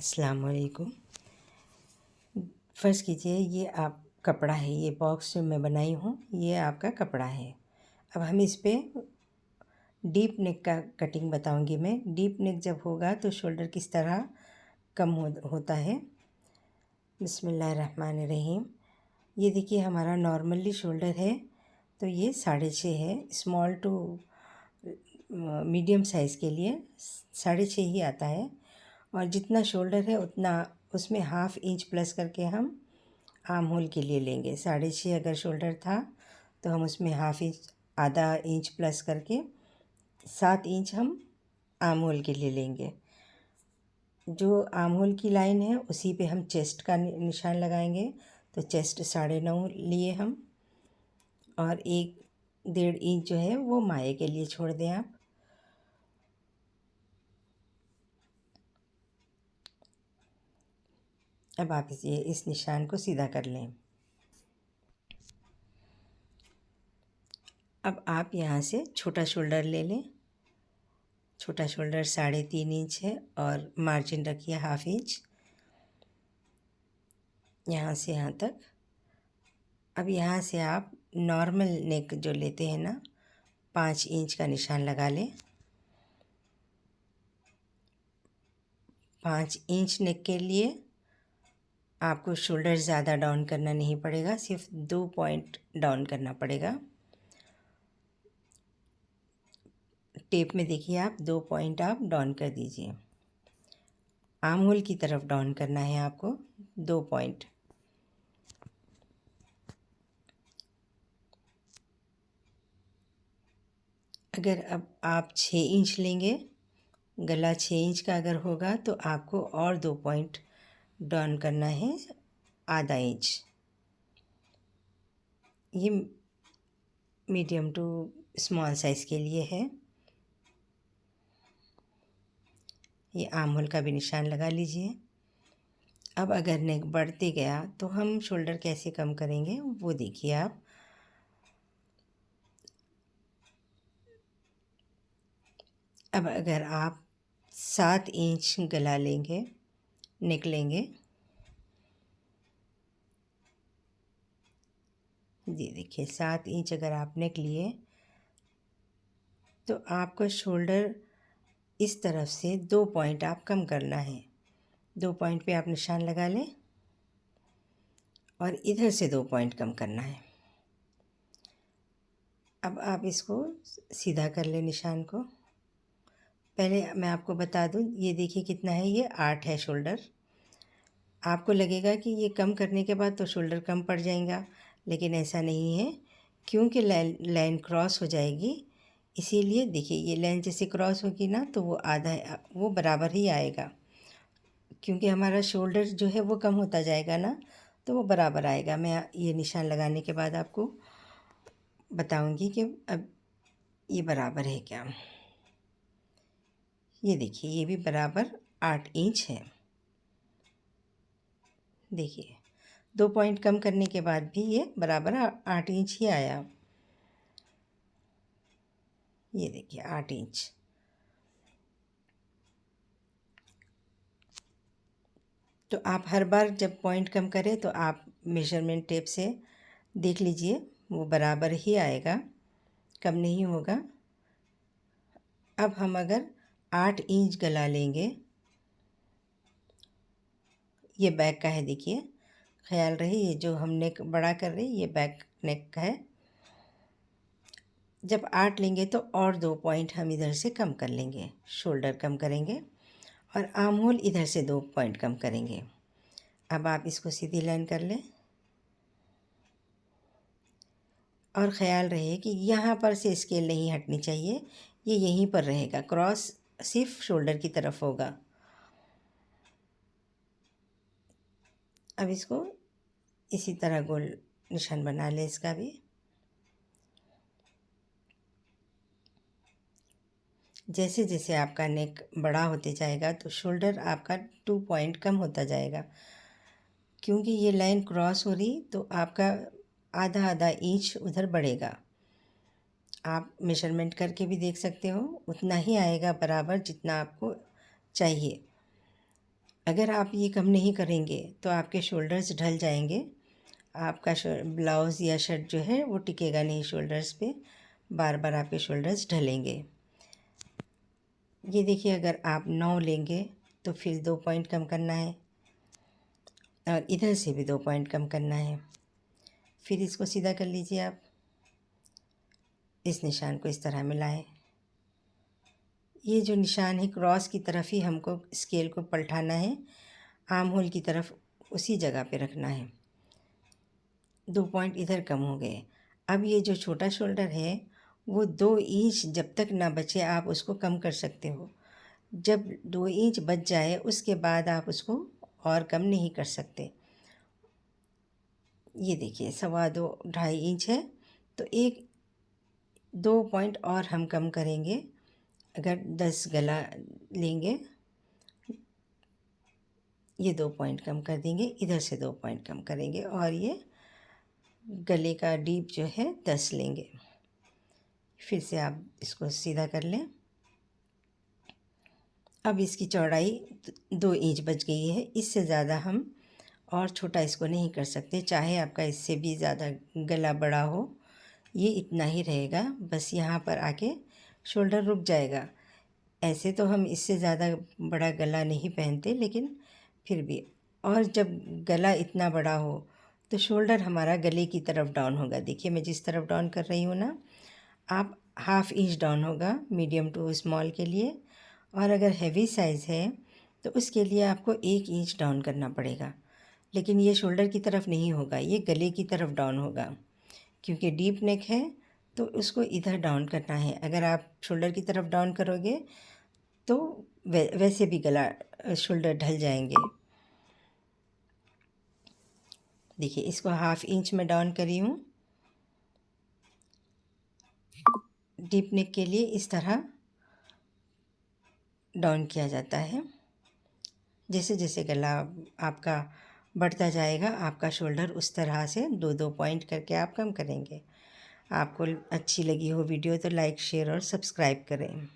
अस्सलाम वालेकुम। फ़र्ज़ कीजिए ये आप कपड़ा है, ये बॉक्स जो मैं बनाई हूँ ये आपका कपड़ा है। अब हम इस पे डीप नेक का कटिंग बताऊँगी मैं। डीप नेक जब होगा तो शोल्डर किस तरह कम होता है। बिस्मिल्लाहिर्रहमानिर्रहीम। ये देखिए हमारा नॉर्मली शोल्डर है तो ये 6.5 है। स्मॉल टू मीडियम साइज़ के लिए 6.5 ही आता है। और जितना शोल्डर है उतना उसमें ½ इंच प्लस करके हम आर्म होल के लिए लेंगे। 6.5 अगर शोल्डर था तो हम उसमें ½ इंच, आधा इंच प्लस करके 7 इंच हम आर्म होल के लिए लेंगे। जो आर्म होल की लाइन है उसी पे हम चेस्ट का निशान लगाएंगे। तो चेस्ट 9.5 लिए हम, और 1-1.5 इंच जो है वो माये के लिए छोड़ दें आप। अब आप इस निशान को सीधा कर लें। अब आप यहाँ से छोटा शोल्डर ले लें। छोटा शोल्डर 3.5 इंच है और मार्जिन रखिए ½ इंच यहाँ से यहाँ तक। अब यहाँ से आप नॉर्मल नेक जो लेते हैं ना, 5 इंच का निशान लगा लें। 5 इंच नेक के लिए आपको शोल्डर ज़्यादा डाउन करना नहीं पड़ेगा, सिर्फ 2 पॉइंट डाउन करना पड़ेगा। टेप में देखिए आप 2 पॉइंट आप डाउन कर दीजिए। आर्म होल की तरफ डाउन करना है आपको 2 पॉइंट। अगर अब आप 6 इंच लेंगे, गला 6 इंच का अगर होगा तो आपको और 2 पॉइंट डाउन करना है, आधा इंच। ये मीडियम टू स्मॉल साइज़ के लिए है। ये आर्म होल का भी निशान लगा लीजिए। अब अगर नेक बढ़ते गया तो हम शोल्डर कैसे कम करेंगे वो देखिए आप। अब अगर आप 7 इंच गला लेंगे, नेक लेंगे, ये देखिए 7 इंच अगर आप नेक लिए तो आपका शोल्डर इस तरफ से 2 पॉइंट आप कम करना है। 2 पॉइंट पे आप निशान लगा लें और इधर से 2 पॉइंट कम करना है। अब आप इसको सीधा कर लें निशान को। पहले मैं आपको बता दूं, ये देखिए कितना है, ये 8 है शोल्डर। आपको लगेगा कि ये कम करने के बाद तो शोल्डर कम पड़ जाएगा, लेकिन ऐसा नहीं है, क्योंकि लाइन क्रॉस हो जाएगी। इसीलिए देखिए ये लाइन जैसे क्रॉस होगी ना तो वो आधा वो बराबर ही आएगा, क्योंकि हमारा शोल्डर जो है वो कम होता जाएगा ना, तो वो बराबर आएगा। मैं ये निशान लगाने के बाद आपको बताऊंगी कि अब ये बराबर है क्या। ये देखिए ये भी बराबर 8 इंच है। देखिए 2 पॉइंट कम करने के बाद भी ये बराबर 8 इंच ही आया। ये देखिए 8 इंच। तो आप हर बार जब पॉइंट कम करें तो आप मेजरमेंट टेप से देख लीजिए, वो बराबर ही आएगा, कम नहीं होगा। अब हम अगर 8 इंच गला लेंगे, ये बैक का है, देखिए ख्याल रहे ये जो हम नेक बड़ा कर रहे हैं ये बैक नेक का है। जब 8 लेंगे तो और 2 पॉइंट हम इधर से कम कर लेंगे, शोल्डर कम करेंगे और आर्म होल इधर से 2 पॉइंट कम करेंगे। अब आप इसको सीधी लाइन कर लें और ख़याल रहे कि यहाँ पर से स्केल नहीं हटनी चाहिए, ये यहीं पर रहेगा, क्रॉस सिर्फ शोल्डर की तरफ होगा। अब इसको इसी तरह गोल निशान बना लें इसका भी। जैसे जैसे आपका नेक बड़ा होते जाएगा तो शोल्डर आपका 2 पॉइंट कम होता जाएगा, क्योंकि ये लाइन क्रॉस हो रही तो आपका आधा आधा इंच उधर बढ़ेगा। आप मेजरमेंट करके भी देख सकते हो, उतना ही आएगा बराबर जितना आपको चाहिए। अगर आप ये कम नहीं करेंगे तो आपके शोल्डर्स ढल जाएंगे, आपका ब्लाउज़ या शर्ट जो है वो टिकेगा नहीं शोल्डर्स पे, बार बार आपके शोल्डर्स ढलेंगे। ये देखिए, अगर आप 9 लेंगे तो फिर 2 पॉइंट कम करना है और इधर से भी 2 पॉइंट कम करना है। फिर इसको सीधा कर लीजिए आप, इस निशान को इस तरह मिलाएं। ये जो निशान है क्रॉस की तरफ ही हमको स्केल को पलटाना है, आर्म होल की तरफ उसी जगह पे रखना है। 2 पॉइंट इधर कम हो गए। अब ये जो छोटा शोल्डर है वो 2 इंच जब तक ना बचे आप उसको कम कर सकते हो। जब 2 इंच बच जाए उसके बाद आप उसको और कम नहीं कर सकते। ये देखिए 2.25 इंच है, तो 2 पॉइंट और हम कम करेंगे। अगर 10 गला लेंगे, ये 2 पॉइंट कम कर देंगे, इधर से 2 पॉइंट कम करेंगे और ये गले का डीप जो है 10 लेंगे। फिर से आप इसको सीधा कर लें। अब इसकी चौड़ाई 2 इंच बच गई है, इससे ज़्यादा हम और छोटा इसको नहीं कर सकते, चाहे आपका इससे भी ज़्यादा गला बड़ा हो, ये इतना ही रहेगा। बस यहाँ पर आके शोल्डर रुक जाएगा। ऐसे तो हम इससे ज़्यादा बड़ा गला नहीं पहनते, लेकिन फिर भी। और जब गला इतना बड़ा हो तो शोल्डर हमारा गले की तरफ डाउन होगा। देखिए मैं जिस तरफ डाउन कर रही हूँ ना, आप 1/2 इंच डाउन होगा मीडियम टू स्मॉल के लिए, और अगर हैवी साइज़ है तो उसके लिए आपको 1 इंच डाउन करना पड़ेगा। लेकिन ये शोल्डर की तरफ नहीं होगा, ये गले की तरफ डाउन होगा, क्योंकि डीप नेक है तो उसको इधर डाउन करना है। अगर आप शोल्डर की तरफ डाउन करोगे तो वैसे भी गला शोल्डर ढल जाएंगे। देखिए इसको 1/2 इंच में डाउन करी हूँ। डीप नेक के लिए इस तरह डाउन किया जाता है। जैसे जैसे गला आपका बढ़ता जाएगा, आपका शोल्डर उस तरह से 2-2 पॉइंट करके आप कम करेंगे। आपको अच्छी लगी हो वीडियो तो लाइक, शेयर और सब्सक्राइब करें।